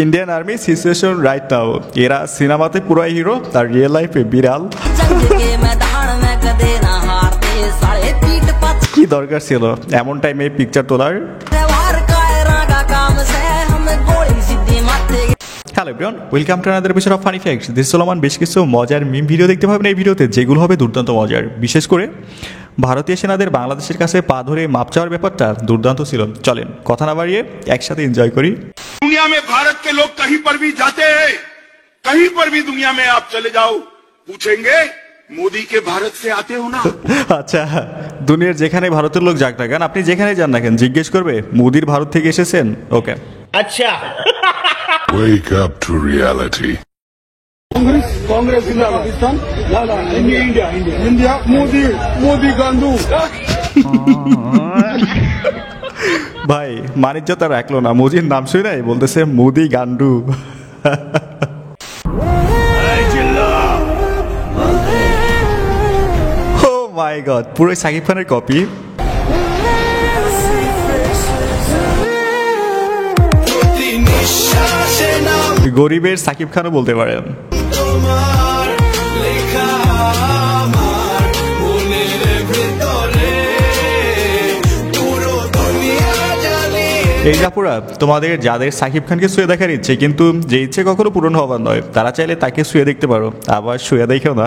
Indian army situation right now, এরা সিনেমাতে পুরাই হিরো, তার রিয়েল লাইফে বিড়াল। কি দরকার ছিল এমন টাইমে পিকচার তোলার? Hello everyone, welcome to another episode of funny facts. This Solomon. বেশ কিছু মজার মিম ভিডিও দেখতে পাবেন এই ভিডিওতে, যেগুলো হবে দুর্দান্ত মজার। বিশেষ করে ভারতীয় সেনাদের বাংলাদেশের কাছে পা ধরে মাপ চাওয়ার ব্যাপারটা দুর্দান্ত ছিল। চলেন কথা না বাড়িয়ে একসাথে এনজয় করি। दुनिया में भारत के लोग कहीं पर भी जाते हैं, कहीं पर भी दुनिया में आप चले जाओ, पूछेंगे मोदी के भारत से आते हो ना। আচ্ছা, দুনিয়ার যেখানে ভারতের লোক যাক না কেন, আপনি যেখানে যান না কেন, জিজ্ঞেস করবে মোদির ভারত থেকে এসেছেন। ওকে, अच्छा Wake up to reality. Congress India Pakistan India Modi गांधू। ভাই মানিজ্যতা রাখলো না, মোদির নাম শুনে নাই বলতেছে মোদি গান্ডু। ও মাই গড, পুরো সাকিব খানের কপি। গরিবের সাকিব খানও বলতে পারেন। এই জাপুরা, তোমাদের যাদের সাকিব খানকে শুয়ে দেখার ইচ্ছে, কিন্তু যে ইচ্ছে কখনো পূরণ হবার নয়, তারা চাইলে তাকে শুয়ে দেখতে পারো, আবার শুয়ে দেখেও না।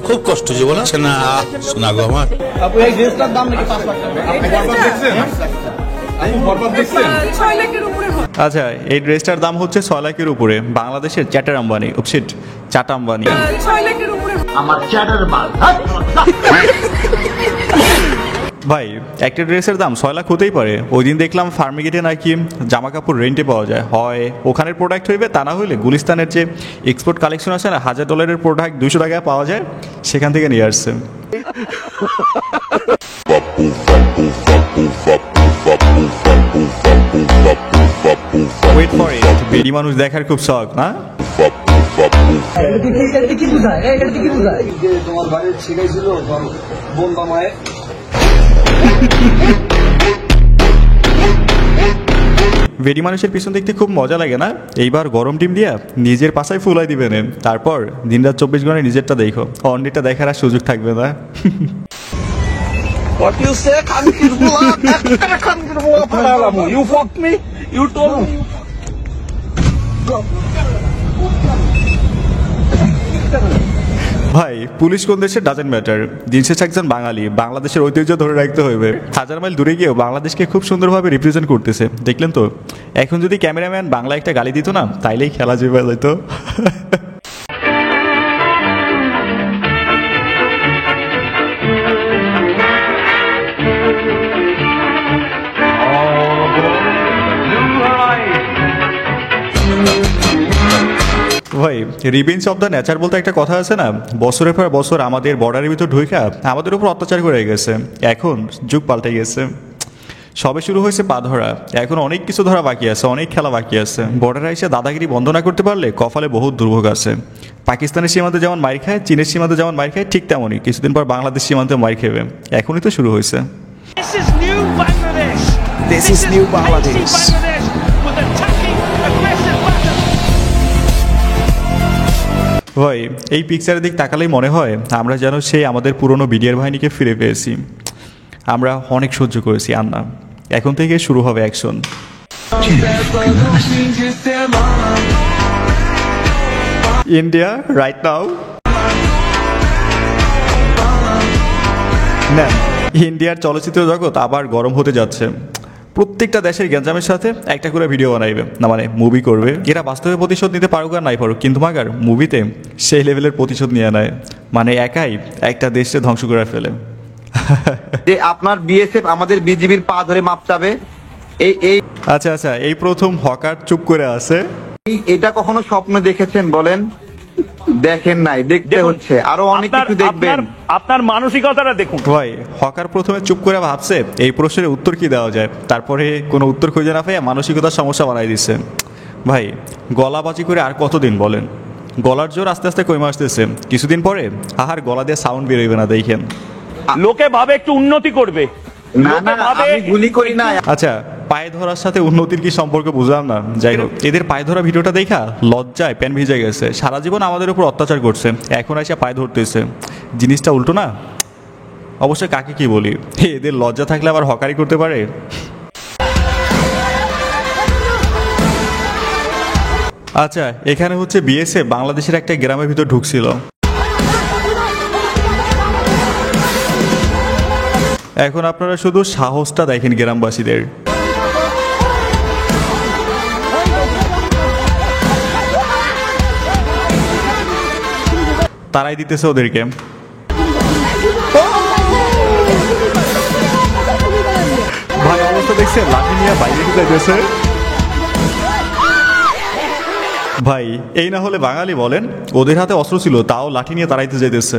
খুব কষ্ট জীবন আছে না, শোনা গো আমার। আপু এই ড্রেসটার দাম নাকি 5 লাখ টাকা। আপনি বরবাদ দেখছেন? আপনি বরবাদ দেখছেন? 6 লাখের উপরে। আচ্ছা, এই ড্রেসটার দাম হচ্ছে 6 লাখের উপরে। বাংলাদেশের চ্যাটার আম্বানি, উপসিট চাটা আম্বানি। 6 লাখের উপরে আমার চ্যাটার মাল। ভাই একটা ড্রেসের দাম 6 লাখ হতেই পারে। ওই দিন দেখলাম ফার্মিগেটে নাকি জামা কাপড় রেন্টে পাওয়া যায়, হয় ওখানের প্রোডাক্ট হইবে, তা না হইলে গুলিস্তানের যে এক্সপোর্ট কালেকশন আছে না, $1000 প্রোডাক্ট 200 টাকায় পাওয়া যায়, সেখান থেকে নিয়ে আসছে। ওয়েট ফর ইট, বেডি মানুষ দেখার খুব শখ না? তোমার ভাই শিখাইছিল বলবা মায়ে। বেডি মানুষের পিছন দেখতে খুব মজা লাগে না? এইবার গরম ডিম দিয়া নিজের পাশায় ফুলাই দিবেন, তারপর দিনরাত 24 ঘন্টা নিজেরটা দেখো, অন্যটা দেখার আর সুযোগ থাকবে না। What you say? You fucked me. You told me. ভাই পুলিশ কোন দেশে ডাজেন্ট ম্যাটার, দিন শেষে একজন বাঙালি, বাংলাদেশের ঐতিহ্য ধরে রাখতে হইবে। 1000 মাইল দূরে গিয়েও বাংলাদেশকে খুব সুন্দরভাবে রিপ্রেজেন্ট করতেছে, দেখলেন তো? এখন যদি ক্যামেরাম্যান বাংলা একটা গালি দিত না, তাইলেই খেলা জমে যেত। ভাই রিভেঞ্জ অফ দ্য নেচার বলতে একটা কথা আছে না, বছরের পর বছর আমাদের বর্ডারের ভিতর ঢুইকা আমাদের উপর অত্যাচার করে গেছে। এখন যুগ পাল্টে গেছে, সবে শুরু হয়েছে পা ধরা, এখন অনেক কিছু ধরা বাকি আছে, অনেক খেলা বাকি আছে। বর্ডারে এসে দাদাগিরি বন্ধ না করতে পারলে কপালে বহুত দুর্ভোগ আছে। পাকিস্তানের সীমান্তে যেমন মার খায়, চীনের সীমান্তে যেমন মার খায়, ঠিক তেমনই কিছুদিন পর বাংলাদেশ সীমান্তে মার খেবে। এখনই তো শুরু হয়েছে। This is new Bangladesh. ভাই এই পিকচারের দিক তাকালেই মনে হয় আমরা যেন সেই আমাদের পুরনো বিডিআর বাহিনীকে ফিরে পেয়েছি। আমরা অনেক সহ্য করেছি, আর না, এখন থেকে শুরু হবে অ্যাকশন। India right now. না, ইন্ডিয়ার চলচ্চিত্র জগৎ আবার গরম হতে যাচ্ছে। প্রত্যেকটা দেশের গ্যাঞ্জামের সাথে একটা করে ভিডিও বানাইবে, না মানে মুভি করবে। এরা বাস্তবে প্রতিশোধ নিতে পারুক আর নাই পারুক, কিন্তু মাগার মুভিতে সেই লেভেলের প্রতিশোধ নিয়ে নেয়, মানে একাই একটা দেশকে ধ্বংস করে ফেলে। যে আপনার বিএসএফ আমাদের বিজিবির পা ধরে মাপ চাবে, এই আচ্ছা আচ্ছা, এই প্রথম হকার চুপ করে আছে। এটা কখনো স্বপ্ন দেখেছেন বলেন? দেখেন নাই, দেখতে হচ্ছে, আরো অনেক কিছু দেখবেন। আপনার মানসিকতাটা দেখুন। ভাই হকার প্রথমে চুপ করে ভাবছে এই প্রশ্নের উত্তর কি দেওয়া যায়, তারপরে কোনো উত্তর খুঁজে না পেয়ে মানসিকতার সমস্যা বানাই দিচ্ছে। ভাই গলাবাজি করে আর কতদিন বলেন? গলার জোর আস্তে আস্তে কমে আসতেছে, কিছুদিন পরে আহার গলা দিয়ে সাউন্ড বেরোবে না, দেখেন। লোকে ভাবে একটু উন্নতি করবে। না না, আমি গুলি করি না। আচ্ছা, পায়ে ধরার সাথে উন্নতির কি সম্পর্ক বুঝলাম না। যাই হোক, এদের পায়ে ধরা ভিডিওটা দেখা লজ্জায় প্যান ভিজে গেছে। সারা জীবন আমাদের উপর অত্যাচার করছে, এখন এসে পায়ে ধরতেছে। জিনিসটা উল্টো না? অবশ্যই কাকে কি বলি, এদের লজ্জা থাকলে আবার হকারি করতে পারে। আচ্ছা, এখানে হচ্ছে বিএসএফ বাংলাদেশের একটা গ্রামের ভিতর ঢুকছিল। এখন আপনারা শুধু সাহসটা দেখেন গ্রামবাসীদের। তারাই দিতেছে ওদেরকে। ভাই অবস্থা দেখছে, লাঠি নিয়ে বাইরে যাইতেছে। ভাই এই না হলে বাঙালি বলেন, ওদের হাতে অস্ত্র ছিল তাও লাঠি নিয়ে তাড়াইতে যাইতেছে।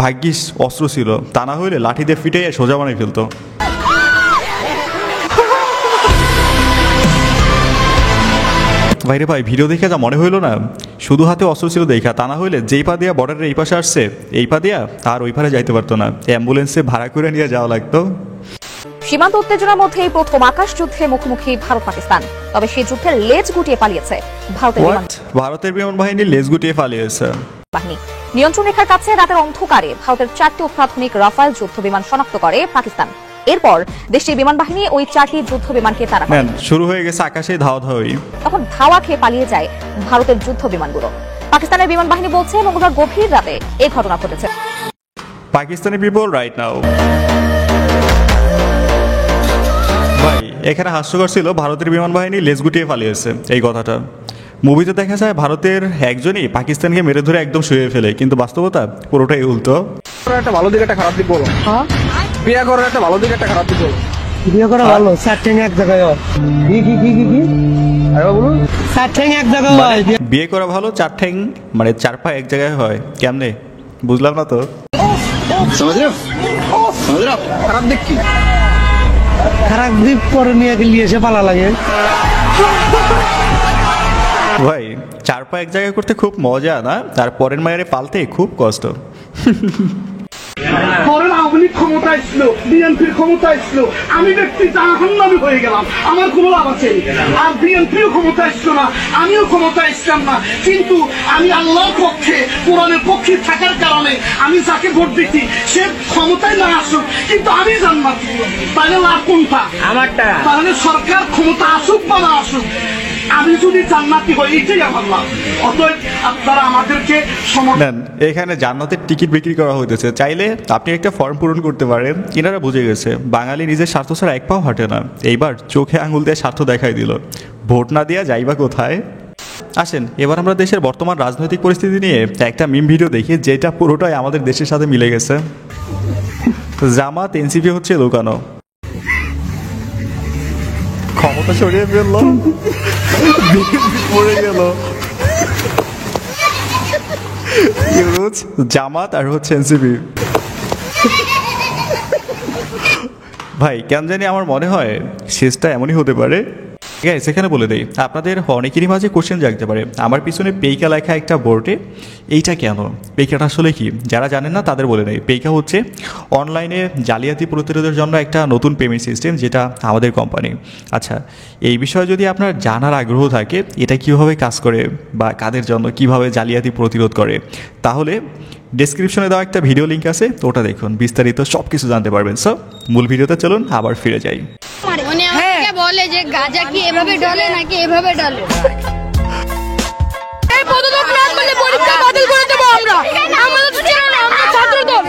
ভাগ্যিস অস্ত্র ছিল, তা না হইলে লাঠি দিয়ে ফিটে সোজা বানাই ফেলতো। ভাইরে ভাই, ভিডিও দেখে যা মনে হইলো না, শুধু হাতে অস্ত্র ছিল দেখা, তা না হইলে যেই পা দিয়া বর্ডারের এই পাশে আসছে এই পা দিয়া আর ওই পারে যাইতে পারতো না, অ্যাম্বুলেন্সে ভাড়া করে নিয়ে যাওয়া লাগতো। সীমান্ত উত্তেজনার মধ্যেই প্রথম আকাশ যুদ্ধে মুখোমুখি ভারত পাকিস্তান। তবে সেই যুদ্ধে লেজ গুটিয়ে পালিয়েছে ভারতের বিমান বাহিনী লেজ গুটিয়ে পালিয়েছে। বাহিনী নিয়ন্ত্রণ রেখার কাছে রাতের অন্ধকারে ভারতের 4টি অত্যাধুনিক রাফায়েল যুদ্ধ বিমান শনাক্ত করে পাকিস্তান। এরপর দেশটির বিমান বাহিনী ওই 4টি যুদ্ধ বিমানকে তাড়া করে। শুরু হয়ে গেছে আকাশে ধাওয়া ধাওয়ি। তখন ধাওয়া খেয়ে পালিয়ে যায় ভারতের যুদ্ধ বিমানগুলো। পাকিস্তানের বিমান বাহিনী বলছে মঙ্গলবার গভীর রাতে এই ঘটনা ঘটেছে। Pakistani people right now. ভাই এখানে হাস্যকর ছিল ভারতের বিমান বাহিনী লেজ গুটিয়ে পালিয়েছে এই কথাটা। মুভিতে দেখা যায় ভারতের একজনই পাকিস্তানকে মেরে ধরে একদম শুয়ে ফেলে, কিন্তু বাস্তবতা পুরোটাই উল্টো। একটা ভালো দিক একটা খারাপ দিক বলো। বিয়ে করার একটা ভালো দিক একটা খারাপ দিক বলো। বিয়ে করা ভালো, চারটেন এক জায়গায় হয়। কি কি কি কি কি আরে বলুন, চারটেন এক জায়গায় হয়। বিয়ে করা ভালো, চার ঠ্যাং মানে চার পা এক জায়গায় হয় কেমনে বুঝলাম না তো। খারাপ দিক কি? খারাপ দিক পরে নিয়ে গেলে এসে পালা লাগে। ভাই চার পা এক জায়গায় করতে খুব মজা না, তার পরের মায়ের পালতে খুব কষ্ট। আওয়ামী লীগ ক্ষমতা ছিল, বিএনপির ক্ষমতা ছিল, আমি ব্যক্তি জাহান্নামী হয়ে গেলাম, আমার কোনো লাভ আছে? আর বিএনপিও ক্ষমতা ছিল না, আমিও ক্ষমতা ছিলাম না, কিন্তু আমি আল্লাহর পক্ষে কোরআনের পক্ষে থাকার কারণে আমি যাকে ভোট দিচ্ছি সে ক্ষমতায় না আসুক, কিন্তু আমি জান্নাতি। তাহলে লাভ কোনটা? আমারটা। তাহলে সরকার ক্ষমতা আসুক বা না আসুক, আমি যদি জান্নাতি হই এটাই আমার লাভ। অতএব আপনারা আমাদেরকে নেন, এখানে জান্নাতের টিকিট বিক্রি করা হইতেছে, চাইলে আপনি একটা ফর্ম পূরণ করতে পারেন। এনারা বুঝে গেছে বাঙালি নিজের স্বার্থ ছাড়া এক পাও হাঁটে না। এইবার চোখে আঙুল দিয়ে স্বার্থ দেখাই দিল, ভোট না দিয়া যাইবা কোথায়। আসেন এবার আমরা দেশের বর্তমান রাজনৈতিক পরিস্থিতি নিয়ে একটা মিম ভিডিও দেখি, যেটা পুরোটাই আমাদের দেশের সাথে মিলে গেছে। জামাত এনসিপি হচ্ছে লুকানো, ক্ষমতা সরিয়ে ফেললো, পড়ে গেল। জামাত আর হচ্ছে এনসিপি। ভাই কেন জানি আমার মনে হয় শেষটা এমনই হতে পারে। গাইস এখানে বলে দেই, আপনাদের অনেকেরই মাঝে কোশ্চেন জাগতে পারে, আমার পিছনে পেইকা লেখা একটা বোর্ডে এইটা কেন? পেইকাটা আসলে কি? যারা জানেন না তাদের বলে দেয়, পেইকা হচ্ছে অনলাইনে জালিয়াতি প্রতিরোধের জন্য একটা নতুন পেমেন্ট সিস্টেম, যেটা আমাদের কোম্পানি। আচ্ছা, এই বিষয়ে যদি আপনার জানার আগ্রহ থাকে এটা কীভাবে কাজ করে বা কাদের জন্য কীভাবে জালিয়াতি প্রতিরোধ করে, তাহলে ডেসক্রিপশনে দেওয়া একটা ভিডিও লিঙ্ক আছে, তো ওটা দেখুন, বিস্তারিত সব কিছু জানতে পারবেন। সো মূল ভিডিওতে চলুন আবার ফিরে যাই। উনি আমাকে বলে যে গাজা কি এভাবে ডলে নাকি এভাবে ডলে। এই পদলোক না করলে পরীক্ষা বাতিল করে দেব আমরা। আমাদের ছিল না, আমরা ছাত্র দল।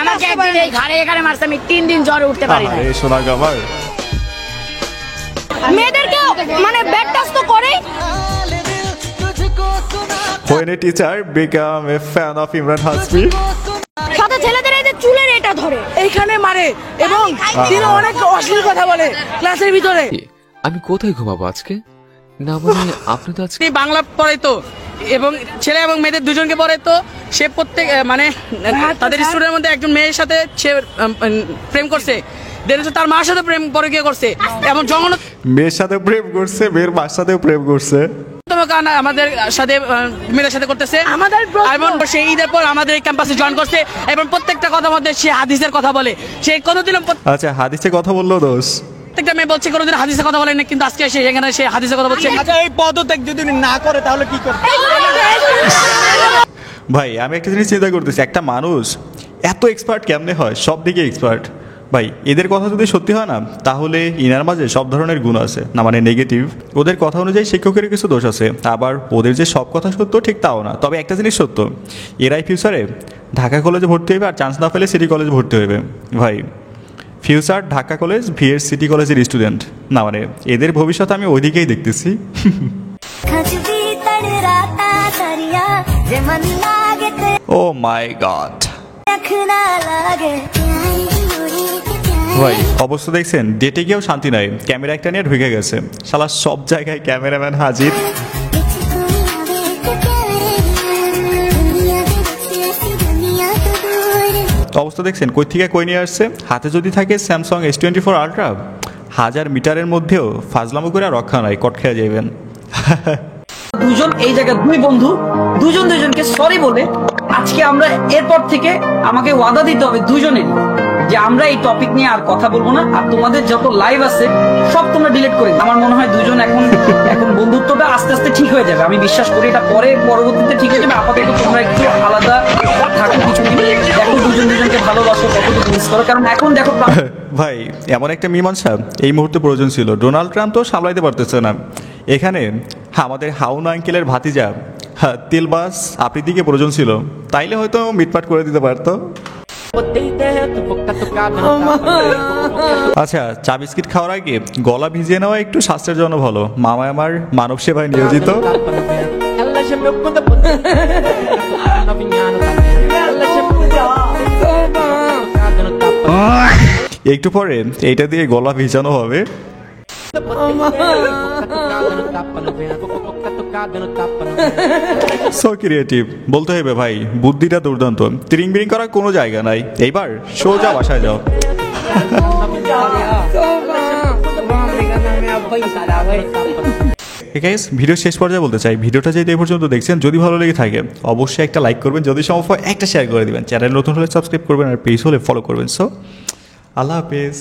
আমাকে একদিন এই ঘাড়ে এখানে মারছে, আমি 3 দিন জ্বরে উঠতে পারি না। আরে সোনা গামার, মেয়েদেরকে মানে ব্যাড টাচ তো করেই। When a teacher become a fan of Imran Hasbi, সাথে ছেলেদের এই যে চুলের এটা ধরে এইখানে মারে এবং তিনি অনেক অশ্লীল কথা বলে ক্লাসের ভিতরে। আমি কোথায় ঘুমাবো আজকে? না মানে আপনি তো আজকে বাংলা পড়ে তো, এবং ছেলে এবং মেয়েদের দুজনকে পড়ে তো, সে প্রত্যেক মানে তাদের স্টুডেন্টের মধ্যে একজন মেয়ের সাথে সে প্রেম করছে, তার মার সাথে প্রেম পরে গিয়ে করছে, এবং জঘন্য মেয়ের সাথে প্রেম করছে, মেয়ের মার সাথেও প্রেম করছে। কর্মকাণ্ড আমাদের সাথে মেয়েদের সাথে করতেছে আমাদের এবং সেই ঈদের পর আমাদের এই ক্যাম্পাসে জয়েন করছে এবং প্রত্যেকটা কথা মধ্যে সে হাদিসের কথা বলে। সে কোনোদিনও আচ্ছা হাদিসে কথা বললো দোষ। প্রত্যেকটা মেয়ে বলছে কোনোদিন হাদিসের কথা বলে না, কিন্তু আজকে সে এখানে সে হাদিসের কথা বলছে। আচ্ছা এই পদত্যাগ যদি না করে তাহলে কি করবে? ভাই আমি একটা জিনিস চিন্তা করতেছি, একটা মানুষ এত এক্সপার্ট কেমনে হয়, সব দিকে এক্সপার্ট। ভাই এদের কথা যদি সত্যি হয় না, তাহলে ইনার মাঝে সব ধরনের গুণ আছে, না মানে নেগেটিভ। ওদের কথা অনুযায়ী শিক্ষকের কিছু দোষ আছে, আবার ওদের যে সব কথা সত্য ঠিক তাও না। তবে একটা জিনিস সত্য, এরাই ফিউচারে ঢাকা কলেজে ভর্তি হইবে আর চান্স না পেলে সিটি কলেজে ভর্তি হইবে। ভাই future Dhaka college vs city কলেজের স্টুডেন্ট, না মানে এদের ভবিষ্যৎ আমি ওইদিকেই দেখতেছি। ও মাই গড ভাই অবস্থা দেখছেন, ডেটে গিয়েও শান্তি নাই, ক্যামেরা একটা নিয়ে ঢুকে গেছে, শালা সব জায়গায় ক্যামেরাম্যান হাজির। অবস্থা দেখছেন কই থেকে কই নিয়ে আসছে। হাতে যদি থাকে স্যামসাং S24 আলট্রা, 1000 মিটারের মধ্যেও ফাজলামো করে রক্ষা নাই, কট খেয়ে যাবেন। দুজন এই জায়গায় দুই বন্ধু দুজন দুজনকে সরি বলে আজকে আমরা এরপর থেকে আমাকে ওয়াদা দিতে হবে দুজনে যে আমরা এই টপিক নিয়ে আর কথা বলবো না, আর তোমাদের যত লাইভ আছে সব তোমরা ডিলিট করে দাও। আমার মনে হয় দুজন এখন বন্ধুত্বটা আস্তে আস্তে ঠিক হয়ে যাবে, আমি বিশ্বাস করি এটা পরবর্তীতে ঠিক হয়ে যাবে। আপাতত তোমরা একটু আলাদা থাকো কিছুদিন, দেখো দুজন দুজনকে ভালোবাসো, কতটুকু মিস করো। কারণ এখন দেখো ভাই এমন একটা মীমাংসা এই মুহূর্তে প্রয়োজন ছিল। ডোনাল্ড ট্রাম্প তো সামলাইতে পারতেছে না, এখানে আমাদের হাউনা আঙ্কেলের ভাতিজা তেলবাস আফ্রিদিকে প্রয়োজন ছিল, তাইলে হয়তো মিটমাট করে দিতে পারতো। আচ্ছা চা বিস্কিট খাওয়ার আগে গলা ভিজিয়ে নেওয়া একটু স্বাস্থ্যের জন্য ভালো। মামা আমার মানব সেবায় নিয়োজিত। একটু পরে এইটা দিয়ে গলা ভিজানো হবে। সো ক্রিয়েটিভ বলতে হবে ভাই, বুদ্ধিটা দুর্দান্ত। তিরিং বিরিং করার কোনো জায়গা নাই, এইবার সোজা বাসায় যাও। গাইস ভিডিও শেষ পর্যায়ে বলতে চাই, ভিডিওটা যদি এই পর্যন্ত দেখছেন, যদি ভালো লেগে থাকে অবশ্যই একটা লাইক করবেন, যদি সম্ভব হয় একটা শেয়ার করে দিবেন, চ্যানেল নতুন হলে সাবস্ক্রাইব করবেন, আর পেজ হলে ফলো করবেন। সো আল্লাহ হাফেজ।